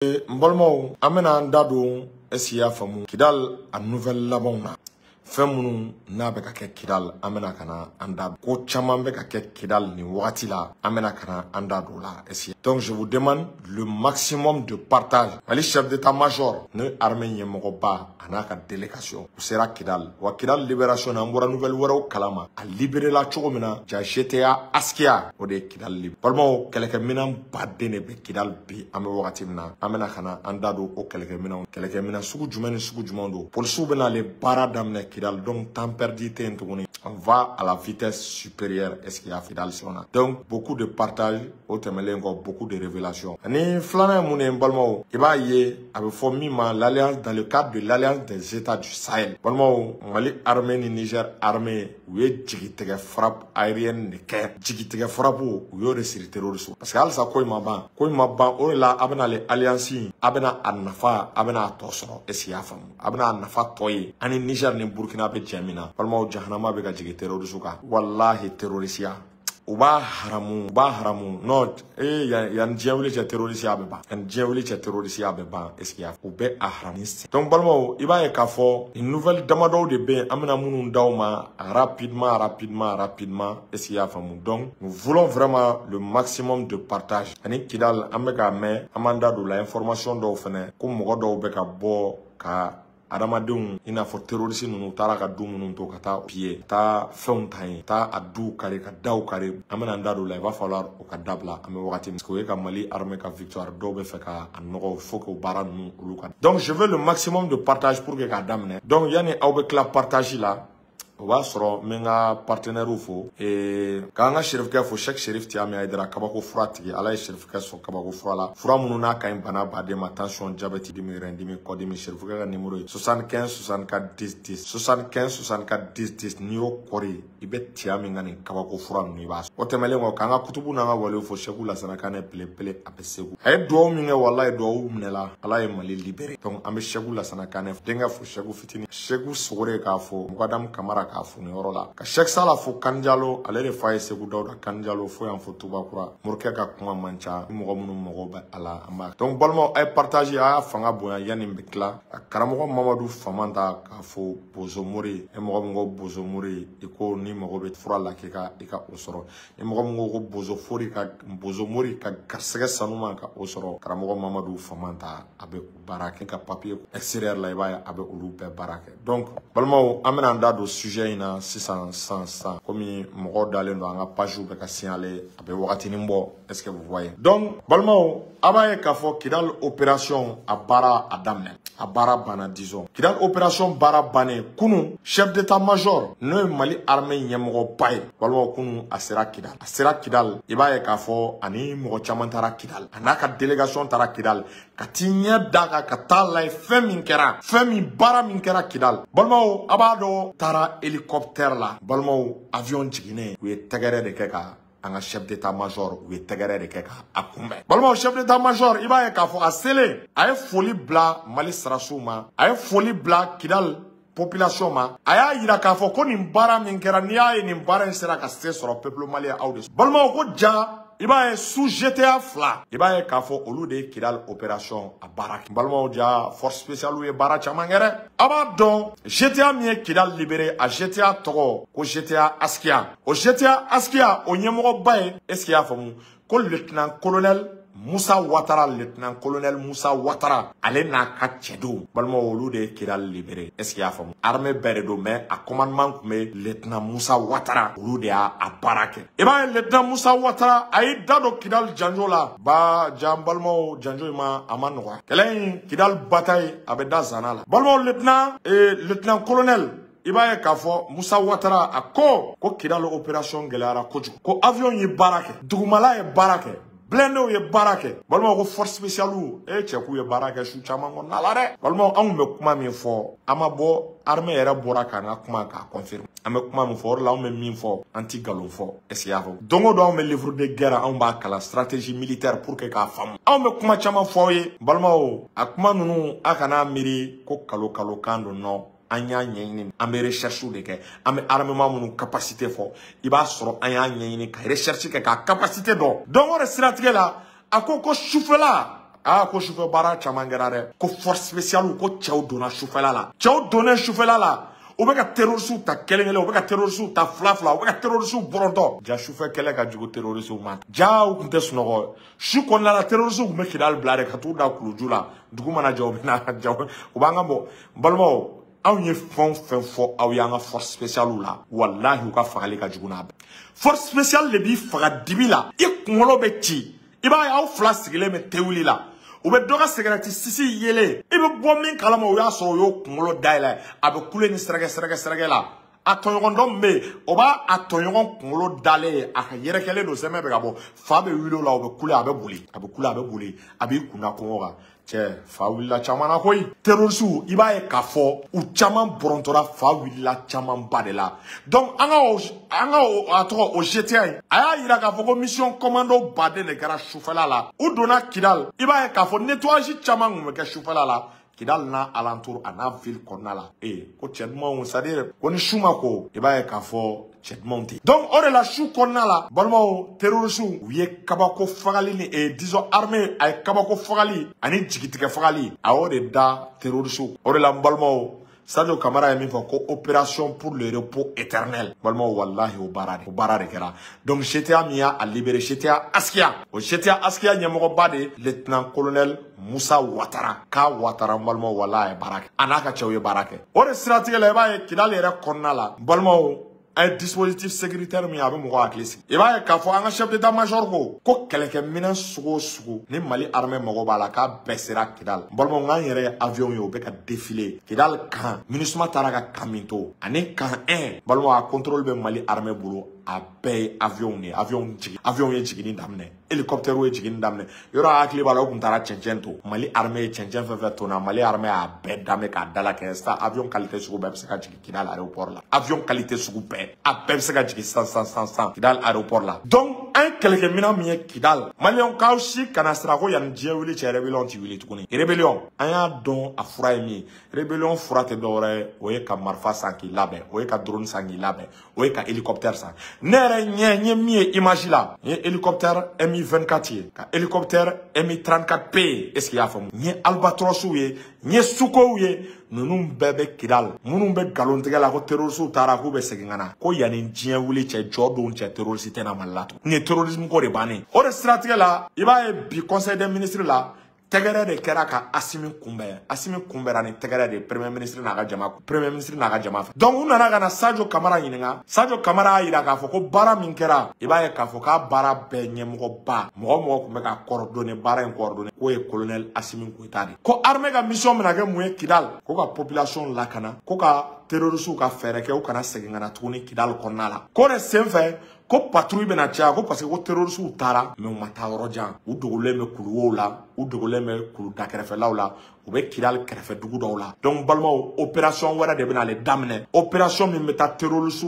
Mbalmo amena ndado esia famu kidal a nouvelle labonna femunu na be ka ke kidal amena kana anda ko chaman be ka ke kidal ni wati la amena kana anda do la esia. Donc je vous demande le maximum de partage. Ali chef d'état-major ne armée yemogoba anaka délégation sera kidal wa kidal libération ambura nouvelle waro kalama a libérer la chogomina ja GTA askia o de kidal lib balmo keleke minam badene be kidal bi ame wakati mina amena kana anda do o keleke mina sugu jumando police bena le bara damne kidal donc temps perdu tentoni on va à la vitesse supérieure est-ce qu'il y a kidal sona donc beaucoup de partage au temelengo beaucoup de révélations ni flana mune balmo iba ye abe fo mima l'alliance dans le cadre de l'alliance des États du Sahel. Balmo Mali armée ni Niger armée ouye jigitege frappe aérienne ne ke jigitege frappe ou yo resir terrorisme parce que alsa koy maban o la abena les alliances abena anafa abena tosoro esia fam abena anafa toy ani Niger ni Burkina be jamina balmo jahanama be ga jigi terrorisme ka wallahi terrorisia uba haramu not yan jewli je terroriste abeba en jewli je terroriste abeba eskia ube ahramiste donc balmo iba e kafo une nouvelle damado de ben amena munu ndawma rapidement eskia famu donc nous voulons vraiment le maximum de partage ani kidal amega me amanda do la information do fene ko mogo do be ka bo ka Adamadun ina fo terroriste nunu tara ka du munun to kata pied ta fentain ta adu kare ka daw kare amena ndado la va falloir o ka dabla ame wakati parce que ka Mali armée ka victoire do be fe ka anogo faut que bara nu luka donc je veux le maximum de partage pour que ka damne donc yani awbe kla partage là o b'a sɔrɔ n bɛ n ka partenaires fo k'an ka shérifkɛ fo chaque shérif ti ami Aidara kabako fura tigi ala ye shérifkɛ sɔn kabako fura la fura minnu n'a ka ɲi bana baden ma tension diabète dimi rein dimi kɔdimi shérifkɛ ka numéro ye 75 64 10 10 75 64 10 10 n'i y'o kɔri i bɛ tiya min ka nin kabako fura ninnu i b'a sɔrɔ o tɛmɛlen kɔ k'an ka kutubu n'an ka walew fo Seku Lasana Kanɛ pele a bɛ Segu a ye duwawu min kɛ walayi duwawu minɛla ala ye Mali libéré donc an bɛ Seku Lasana Kanɛ denkɛ fo Seku fitini Seku Sogore k'a fo Mukadamu Kamara ka funi yɔrɔ la ka Cheikh Sala fo Kanjalo ale de fa ye Segu Dawuda Kanjalo fo yan fo Tubakura Morikɛ ka kuma man ca ni mɔgɔ minnu mɔgɔ bɛ a la an b'a donc balimaw a ye partage a y'a fanga bonya yanni n bɛ tila ka karamɔgɔ Mamadu Famanta k'a fo Bozo Mori e mɔgɔ min ko Bozo Mori i ko ni mɔgɔ bɛ fura la k'i ka o sɔrɔ ni mɔgɔ min ko Bozo Mori ka garisɛgɛ sanuma ka o sɔrɔ karamɔgɔ Mamadu Famanta a bɛ baara kɛ ka papier extérieur la i b'a ye a bɛ olu bɛɛ baara kɛ donc balimaw an bɛna an da don sujet in na sisan komi mɔgɔw dalen don an ka page bɛ ka signaler a bɛ wagatinin bɔ est-ce que vous voyez donc balimaw a b'a ye k'a fɔ Kidal opération a baara a daminɛ a baara banna disons Kidal opération baara bannen kunu chef d'état-major n'o ye Mali armée ɲɛmɔgɔba ye balimaw kunu a sera Kidal i b'a ye k'a fɔ ani mɔgɔ caman taara Kidal a n'a ka délégation taara Kidal ka t'i ɲɛ da kan ka taa lajɛ fɛn baara min kɛra Kidal balimaw a b'a dɔn taara hélicoptère la balimaw avion jiginnen u ye tɛgɛrɛ de kɛ ka an ka chef d'état-major u ye tɛgɛrɛ de kɛ ka a kunbɛn balimaw chef d'état-major i b'a ye k'a fɔ a selen a ye foli bila Mali sarasiw ma a ye foli bila Kidal population ma a y'a yira k'a fɔ ko nin baara min kɛra n'i y'a ye nin baara in sera ka se sɔrɔ peuple malien aw de balimaw ko ja i b'a ye sous GTA 2 i b'a ye k'a fɔ olu de ye Kidal opération a baara kɛ balimaw ja force spéciale ye baara caman kɛ dɛ a b'a dɔn GTA min ye Kidal libéré a GTA tɔgɔ ko GTA Askia o GTA Askia o ɲɛmɔgɔba ye est-ce qu'il y'a faamu ko lieutenant colonel Moussa Ouattara ale n'a ka cɛdenw balimaw olu de ye Kidal libéré est-ce qu'il y'a faamu armée bɛɛ de don mais a commandement tun bɛ lieutenant Moussa Ouattara olu de y'a baara kɛ i b'a ye lieutenant Moussa Ouattara a y'i da don Kidal janjo la jan balimaw janjo in a ma nɔgɔya kɛlɛ in Kidal bataille a bɛ da zana la balimaw lieutenant colonel i b'a ye k'a fɔ Moussa Ouattara a ko Kidal opération gɛlɛyara kojugu ko avion ye baara kɛ dugumala ye baara kɛ blindés ye baara kɛ balimaw ko force spéciale cɛ k'u ye baara kɛ su caman kɔnɔna la dɛ balimaw anw bɛ kuma min fɔ an ma bɔ armée yɛrɛ bɔra k'an ka kuma k'a confirmer an bɛ kuma min fɔ o de la anw bɛ min fɔ an ti nkalon fɔ est-ce que y'a fɔ don o don anw bɛ livre de guerre anw b'a kalan stratégie militaire pour que k'a faamu anw bɛ kuma caman fɔ aw ye balimaw a kuma ninnu a kana miiri ko kalo kan don nɔ an y'a ɲɛɲini an bɛ recherche de kɛ an bɛ armement minnu capacité fɔ i b'a sɔrɔ an y'a ɲɛɲini ka recherche kɛ k'a capacité dɔn donc o de siratigɛ la a ko sufɛla ko chauffeur bara chamangara ko force spéciale ko cɛw donna chauffeur la cɛw donna chauffeur la o bɛ ka terroriste ta kelen o bɛ ka terroriste ta fila o bɛ ka terroriste bɔrɔntɔ ja sufɛ kɛlɛ ka jugu terroriste ma ja u kun tɛ sunɔgɔ su kɔnɔna la terroriste kun bɛ Kidal bila de ka t'u da kuluju la dugu mana ja u bɛ na ja u b'an ka bɔ balimaw anw ye fɛn fɛn fɔ aw y'an ka force spéciale la wallahi u ka fagali ka jugu n'a bɛɛ force spéciale de b'i faga dibi la i kunkolo bɛ ci i b'a ye aw fila sigilen bɛ tewuli la u bɛ dɔ ka cigarette sisi yele i bɛ bɔ min kalama o y'a sɔrɔ o y'o kunkolo dayɛlɛ a bɛ kule ni sɛrɛgɛ la a tɔɲɔgɔn dɔ min bɛ yen o b'a a tɔɲɔgɔn kunkolo dalen a ka yɛrɛkɛlen don sɛmɛ bɛ ka bɔ fa bɛ wuli o la o bɛ kule a bɛ boli a bɛ kule a bɛ boli a b'i kunda kɔngɔ kan cɛ fa wulila caman na koyi terroriste i b'a ye k'a fɔ u caman bɔrɔntɔra fa wulila caman ba de la donc an ka a tɔgɔ o GTA in a y'a yira k'a fɔ ko mission commando baden de kɛra sufɛla la u donna Kidal i b'a ye k'a fɔ nettoyage caman kun bɛ kɛ sufɛla la Kidal n'a alentour a n'a ville kɔnɔna la ko cɛ dumanw c'est à dire ko ni su ma ko i b'a ye k'a fɔ cɛ dumanw tɛ donc o de la su kɔnɔna la balimaw terroriste u ye kabako fagali ni disons armée a ye kabako fagali ani jigitigɛ fagali a y'o de da terroriste o de la n balimaw Sadio Camara ye min fɔ ko opération pour le repos éternel balimaw wallahi o baara de kɛra donc GTA min y'a libéré GTA Askia o GTA Askia ɲɛmɔgɔba de lieutenant colonel Musa Ouattara k'a Ouattara balimaw wallahi a ye baara kɛ a n'a ka cɛw ye baara kɛ o de siratigɛ la i b'a ye Kidal yɛrɛ kɔnɔna la balimaw un dispositif sécuritaire min a bɛ mɔgɔ hakili sigi i b'a ye k'a fɔ an ka chef d'état-major ko kɛlɛkɛminɛn sugu o sugu ni Mali armée mago b'a la k'a bɛɛ sera Kidal balimaw n'an yɛrɛ ye avion ye o bɛ ka défiler Kidal kan MINUSMA taara ka kan min to ani kan 1 balimaw a contrôle bɛ Mali armée bolo a bɛɛ ye avion ye avion ye jiginni daminɛ hélicoptère ye jiginni daminɛ yɔrɔ a hakili b'a la o kun taara cɛncɛn to Mali armée ye cɛncɛn fɛn fɛn to na Mali armée y'a bɛɛ damɛ k'a dala kɛ sa avion qualité sugu bɛɛ bɛ se ka jigin Kidal aéroport la avion qualité sugu bɛɛ a bɛɛ bɛ se ka jigin san Kidal aéroport la donc an kɛlɛkɛminɛn min ye Kidal maliyɛnw k'aw si kana siran ko yanni diɲɛ wuli cɛ rébellion ti wuli tuguni rébellion an y'a dɔn a fura ye min ye rébellion fura tɛ dɔwɛrɛ ye o ye ka marifa san k'i labɛn o ye ka drone san k'i labɛn o ye ka hélicoptère san ne yɛrɛ ɲɛ ye min ye image la n ye hélicoptère Mi-24 ye ka hélicoptère Mi-34P ye est-ce que i y'a faamu n ye albatrosiw ye n ye sukow ye ninnu bɛɛ bɛ Kidal minnu bɛ galon tigɛ la ko terroriste taara k'u bɛ segin ka na ko yanni diɲɛ wuli cɛ jɔ don cɛ terroriste tɛ na Mali la tugun nin ye terrorisme ko de bannen o de siratigɛ la i b'a ye bi conseil des ministres la tɛgɛrɛ de kɛra ka Assimi kunbɛra ni tɛgɛrɛ de premier ministre n'a ka jama fɛ donc u nana ka na Sadio Camara ɲininka Sadio Camara y'a yira k'a fɔ ko baara min kɛra i b'a ye k'a fɔ k'a baara bɛɛ ɲɛmɔgɔba mɔgɔ kun bɛ ka coordonner baara in coordonner k'o ye colonel Assimi Goïta de ko armée ka mission bɛna kɛ mun ye Kidal ko ka population lakana ko ka terroriste ka fɛɛrɛ kɛ u kana segin ka na tuguni Kidal kɔnɔna la ko de senfɛ ko patrouille bɛna caya ko parce que ko terroriste taara mais u ma taa yɔrɔ jan u dogolen bɛ kuluwow la u dogolen bɛ kulu dakɛrɛfɛlaw la u bɛ Kidal kɛrɛfɛ dugu dɔw la donc balimaw opération wɛrɛ de bɛna ale daminɛ opération min bɛ taa terroriste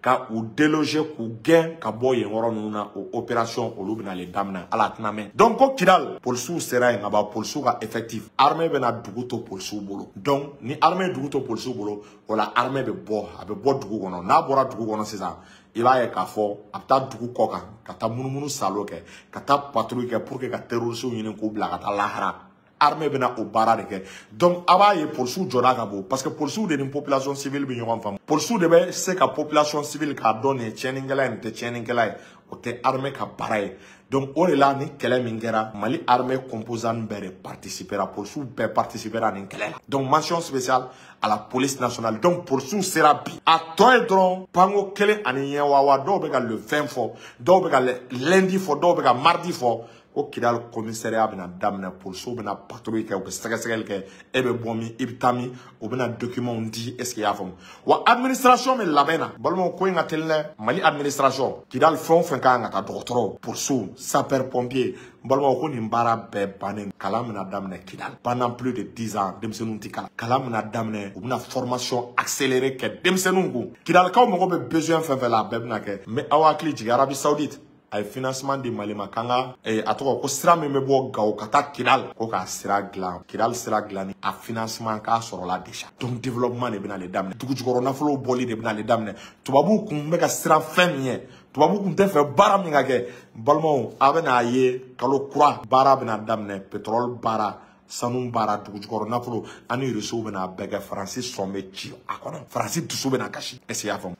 ka u déloger k'u gɛn ka bɔ yen yɔrɔ ninnu na o opération olu bɛna ale daminɛ ala tɛna mɛn donc ko Kidal polisiw sera yen ka ban polisiw ka effectif armée bɛna dugu to polisiw bolo donc ni armée ye dugu to polisiw bolo o la armée bɛ bɔ a bɛ bɔ dugu kɔnɔ n'a bɔra dugu kɔnɔ sisan i b'a ye k'a fɔ a bɛ taa dugu kɔ kan ka taa munumunu salo kɛ ka taa patrouille kɛ pour que ka terroriste ɲini k'u bila ka taa lahara armée bɛna o baara de kɛ donc a b'a ye polisiw jɔda ka bon parce que polisiw de ni population civile bɛ ɲɔgɔn faamu polisiw de bɛ se ka population civile k'a dɔn nin ye tiɲɛnikɛla ye nin tɛ tiɲɛnikɛla ye o tɛ armée ka baara ye donc o de la ni kɛlɛ min kɛra Mali armée composante bɛɛ de participera polisiw bɛɛ participera nin kɛlɛ la donc mention spéciale à la police nationale donc polisiw sera bi a tɔ ye dɔrɔn panko kelen ani ɲɛwawa dɔw bɛ ka le 20 fɔ dɔw bɛ ka lundi fɔ dɔw bɛ ka mardi fɔ ko Kidal commissariat bɛna daminɛ polisiw bɛna patrouille kɛ u bɛ sɛgɛsɛgɛli kɛ e bɛ bɔ min i bɛ taa min u bɛna documents di est-ce que i y'a faamu wa administration bɛ labɛn na balimaw ko in ka teli dɛ Mali administration Kidal fɛn o fɛn kan ka taa dɔgɔtɔrɔ polisiw sapeur pompier balimaw ko nin baara bɛɛ bannen kalan bɛna daminɛ Kidal pendant plus de 10 ans denmisɛnninw tɛ kalan bɛna daminɛ u bɛna formation accélérée kɛ denmisɛnninw kun Kidalikaw mago bɛ besoin fɛn fɛn la a bɛɛ bɛna kɛ mais aw hakili jigin Arabie Saoudite a ye financement di Mali ma kanga a tɔgɔ ko sira min bɛ bɔ Gao ka taa Kidal ko k'a sira dilan Kidal sira dilanni a financement k'a sɔrɔla déjà donc développement de bɛna ale daminɛ dugu jukɔrɔ nafolow bɔli de bɛna ale daminɛ tubabuw kun bɛ ka siran fɛn min ye tubabu kun tɛ fɛ baara min ka kɛ balimaw a bɛna ye kalo kura baara bɛna daminɛ pétrole baara sanu baara dugu jukɔrɔ nafolo ani réseau bɛna bɛɛ kɛ Faransi sɔn bɛ ci a kɔnɔ Faransi dusu bɛna kasi est-ce que i y'a faamu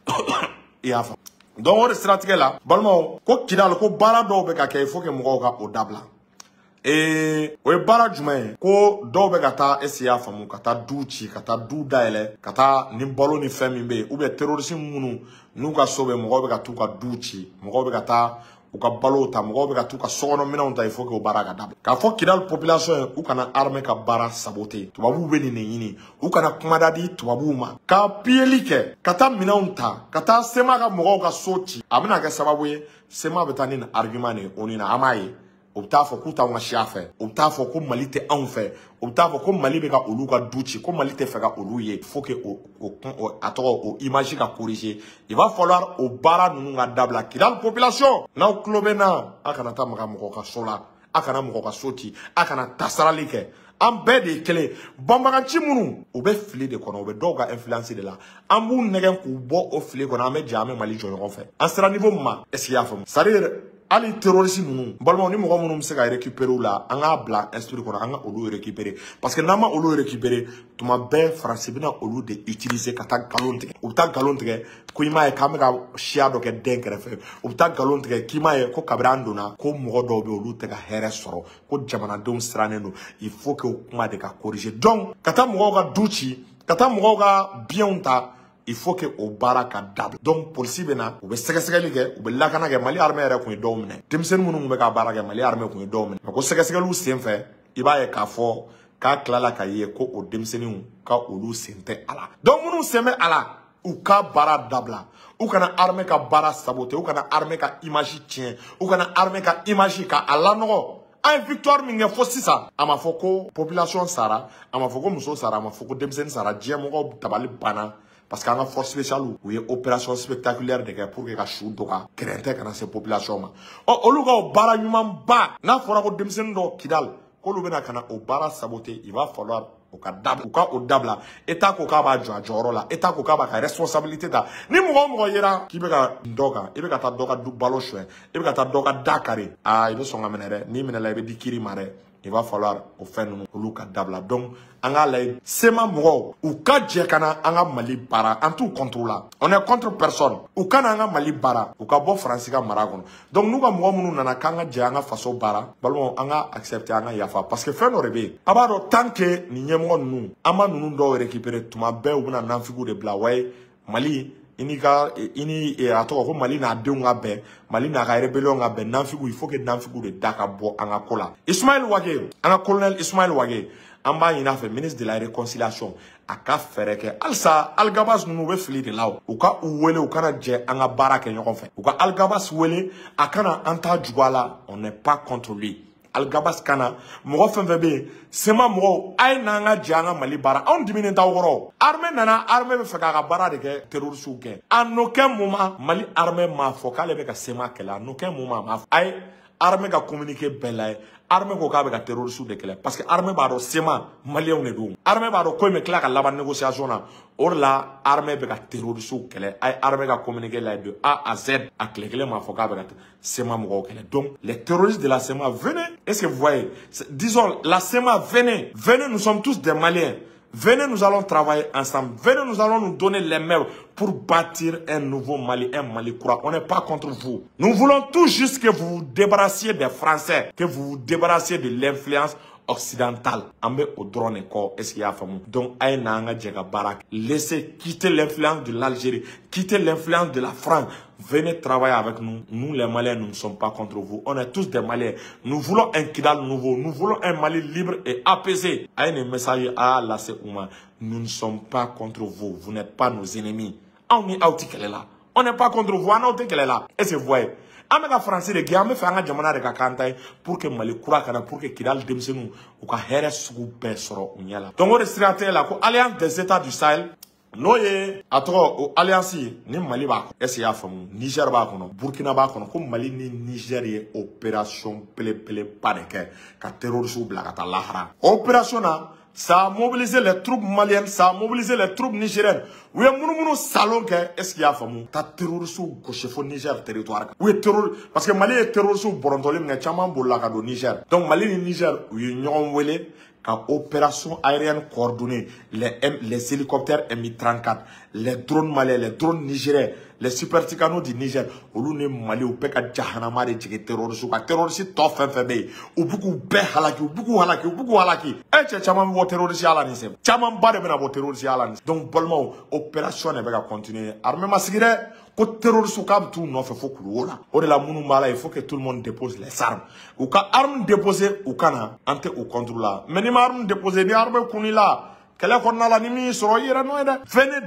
i y'a faamu donc o de siratigɛ la balimaw ko Kidal ko baara dɔw bɛ ka kɛ il faut que mɔgɔw ka o dabila o ye baara jumɛn ye ko dɔw bɛ ka taa est-ce que i y'a faamu ka taa du ci ka taa du dayɛlɛ ka taa ni balo ni fɛn min bɛ yen ou bien terroriste minnu n'u ka so bɛ mɔgɔw bɛ ka t'u ka du ci mɔgɔw bɛ ka taa u ka balo ta mɔgɔw bɛ ka t'u ka sokɔnɔ minɛnw ta il faut que o baara ka dabila k'a fɔ Kidal population ye u kana armée ka baara saboter tubabuw bɛ nin de ɲini u kana kumada di tubabuw ma ka piyeli kɛ ka taa minɛnw ta ka taa SEMA ka mɔgɔw ka so ci a bɛna kɛ sababu ye SEMA bɛ taa ni argument de ye o ni na an b'a ye o bɛ taa fɔ k'u t'anw ka siya fɛ o bɛ taa fɔ ko Mali tɛ anw fɛ o bɛ taa fɔ ko Mali bɛ ka olu ka du ci ko Mali tɛ fɛ ka olu ye faut que a tɔgɔ o image ka corriger il va falloir o baara ninnu ka dabila Kidal population n'aw tulo bɛ na a kana taa maga mɔgɔ ka so la a kana mɔgɔ ka so ci a kana tasarali kɛ an bɛɛ de ye kelen banbaganci minnu u bɛ fili de kɔnɔ u bɛ dɔw ka influence de la an b'u nɛgɛn k'u bɔ o fili kɔnɔ an bɛ jɛ an bɛ Mali jɔ ɲɔgɔn fɛ an sera niveau min ma est-ce que i y'a faamu c'est-à-dire ali terroriste ninnu balimaw ni mɔgɔ minnu bɛ se ka récupérer u la an k'a bila esprit kɔnɔ an ka olu récupérer parce que n'an ma olu récupérer tuma bɛɛ Faransi bɛna olu de utiliser ka taa nkalon tigɛ u bɛ taa nkalon tigɛ ko i m'a ye k'an bɛ ka siya dɔ kɛ den kɛrɛfɛ u bɛ taa nkalon tigɛ k'i m'a ye ko kabini an donna ko mɔgɔ dɔw bɛ olu tɛ ka hɛrɛ sɔrɔ ko jamanadenw sirannen don il faut que o kuma de ka corriger donc ka taa mɔgɔw ka du ci ka taa mɔgɔw ka biens ta il faut que o baara ka dabila donc polisi bɛ na u bɛ sɛgɛsɛgɛli kɛ u bɛ lakana kɛ Mali armée yɛrɛ kun ye dɔw minɛ denmisɛnnin minnu tun bɛ ka baara kɛ Mali armée kun ye dɔw minɛ mais ko sɛgɛsɛgɛliw senfɛ i b'a ye k'a fɔ k'a tilala ka ye ko o denmisɛnninw ka olu sen tɛ a la donc minnu sen bɛ a la u ka baara dabila u kana armée ka baara saboter u kana armée ka image tiɲɛ u kana armée ka image ka a lanɔgɔ an ye victoire min kɛ fo sisan a ma fɔ ko population sara a ma fɔ ko muso sara a ma fɔ ko denmisɛnnin sara diɲɛ mɔgɔw dabali banna parce que an ka force spéciale u ye opération spectaculaire de kɛ pour que ka su doga gɛrɛntɛ kana se population ma olu ka o baara ɲumanba n'a fɔra ko denmisɛnnin dɔw Kidal k'olu bɛna kana o baara saboter il va falloir u ka o dabila État ko k'a b'a jɔ a jɔyɔrɔ la État ko k'a b'a ka responsabilité ta ni mɔgɔ o mɔgɔ yera k'i bɛ ka dɔ kan i bɛ ka taa dɔ ka balo suɲɛ i bɛ ka taa dɔ ka da kari i bɛ sɔn ka minɛ dɛ n'i minɛla i bɛ di kiiri ma dɛ il va falloir o fɛn ninnu olu ka dabila donc an k'a lajɛ SEMA mɔgɔw u ka jɛ ka na an ka Mali baara an t'u contre la on est contre personne u ka na an ka Mali baara u ka bɔ Faransi ka mara kɔnɔ donc n'u ka mɔgɔ minnu nana k'an ka jɛ an ka faso baara balimaw an ka accepter an ka yafa parce que fɛn dɔ de bɛ yen a b'a dɔn tant que nin ɲɛmɔgɔ ninnu an ma ninnu dɔw récupérer tuma bɛɛ u bɛna nanfigiw de bila wayi Mali a tɔgɔ ko Mali n'a denw ka bɛn Mali n'a ka rébellion ka bɛn nanfigiw il faut que nanfigiw de da ka bɔ an ka ko la Ismaël Wage an ka colonel Ismaël Wage an b'a ɲini a fɛ ministre de la réconciliation a ka fɛɛrɛ kɛ halisa Algabas ninnu u bɛ fili de la u ka u wele u kana jɛ an ka baara kɛ ɲɔgɔn fɛ u ka Algabas wele a kana an t'a jugu a la on n'est pas contre lui Algabas kana mɔgɔ fɛn fɛn bɛ yen SEMA mɔgɔw a ye n'an ka jɛ an ka Mali baara anw diminen t'aw kɔrɔ armée nana armée bɛ fɛ k'a ka baara de kɛ terroriste kɛ à aucun moment Mali armée m'a fɔ k'ale bɛ ka SEMA kɛlɛ à aucun moment m'a fɔ a ye armée ka communiqué bɛɛ la ye armée ko k'a bɛ ka terroriste de kɛlɛ parce que armée b'a dɔn SEMA maliyɛnw de don armée b'a dɔn ko in bɛ tila ka laban négociation na o de la armée bɛ ka terroriste kɛlɛ a ye armée ka communiqué la ye de A à Z a tile kelen m'a fɔ k'a bɛ ka SEMA mɔgɔw kɛlɛ donc les terroristes de la SEMA venez est-ce que vous voyez disons la SEMA venez nous sommes tous des Maliens. Venez, nous allons travailler ensemble. Venez, nous allons nous donner les mains pour bâtir un nouveau Mali, un Mali courant. On n'est pas contre vous. Nous voulons tout juste que vous vous débarrassiez des Français, que vous vous débarrassiez de l'influence occidentale. On met au drone corps. Est-ce qu'il y a famille? Donc, laissez quitter l'influence de l'Algérie, quitter l'influence de la France. Venez travailler avec nous. Nous, les Maliens, nous ne sommes pas contre vous. On est tous des Maliens. Nous voulons un Kidal nouveau. Nous voulons un Mali libre et apaisé. Aïe, message à la Sekouma. Nous ne sommes pas contre vous. Vous n'êtes pas nos ennemis. On est out qu'elle est là. On n'est pas contre vous. On est out qu'elle est là. Est-ce que vous voyez? Amega français de guerre, fait un jamana de kakanta pour que Mali kura kana pour que Kidal demsenu ou ka here sugu be soro unyala. Donc on est là ko alliance des États du Sahel. Noye atro alliance ni Mali ba ko ese ya famu Niger ba ko no Burkina ba ko no ko Mali ni Niger ye opération pele pas de ke ka terroriste bla ka ta lahara opération na ça a mobilisé les troupes maliennes, ça a mobilisé les troupes nigériennes. Où est mon salon est-ce qu'il y a famou? Ta terroriste ou gauche Niger territoire. Où est terror? Parce que Mali est terroriste ou borondolé, mais chaman boulaga do Niger. Donc Mali et Niger, où est union wele, quand opération aérienne coordonnée, les hélicoptères Mi-34, les drones maliens, les drones nigériens, les super ticano du Niger, où l'on est Mali, ou peka jahanama de tchèque terroriste, ou terroriste tof fait, ou beaucoup bé halaki, ou beaucoup halaki. Eh, tchè chaman vo terroriste à l'anisem. Chaman bade mena vo terroriste à l'anisem. Donc, bolmo, opération ne va continuer. Armée masigire, ko terroriste kam tout non fait faut couler. Au de la mounou mala, il faut que tout le monde dépose les armes. Ou ka armes déposées, ou kana, ante ou contrôle là. Mais ni armes déposées, ni armes kuni là. Venez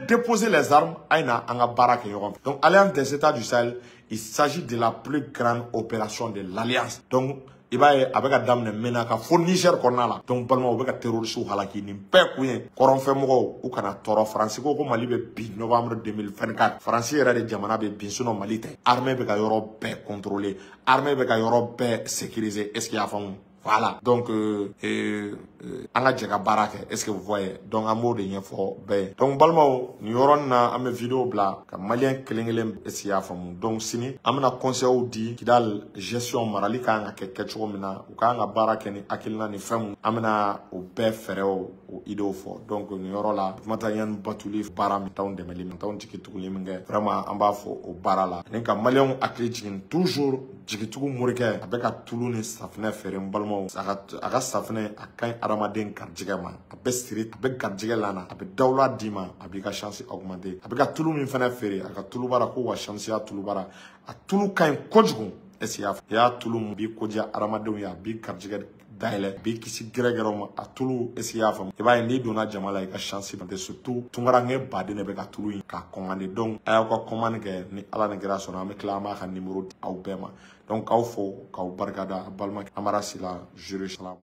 déposer les armes aina anga baraka yoron. Donc Alliance des États du Sahel, il s'agit de la plus grande opération de l'Alliance. Donc il va avec dame ne menaka fo Niger konala. Donc balma obeka terroriste ou halaki ni pe kuyen. Koron fe mo ou kana toro France ko Mali be bi novembre 2024. France era de jamana be bin suno Mali te. Armée be ka yoro be contrôler. Armée be ka yoro be sécuriser. Est-ce qu'il y a fond? Voilà, donc anga jega baraka, est-ce que vous voyez? Donc amour de rien fort ben. Donc balmao ni yoron na ame vidéo bla ka malien kelengelen esia famu. Donc sini amena conseil ou di kidal gestion marali ka anga ke ketcho mina ou ka anga baraka ni akilna ni famu amena ou be fereo ou ideo fort. Donc ni yoron la mata yan batuli baram taun de melim taun tikitu liminge vraiment amba fo au barala. Nenka malien akli toujours jigitugu murike abeka tuluni safne fere mbalmo aga safne akan aramaden karjigama abe street abe karjige lana abe dawla dima abe ka chance augmenter abeka tulu min fana fere aga tulu bara ko wa chance ya tulu bara a tulu kan kojugu esia ya tulu bi koja aramaden ya bi karjige daile bi kisi gregeroma a tulu esia fam e ba ni dona jamala ka chance de surtout tungarange badene be ka tulu ka commande donc ay ko commande ke ni ala ne grâce na me clama ka numéro au bema donc kaw fo kaw barkada balma amara sila Jérusalem.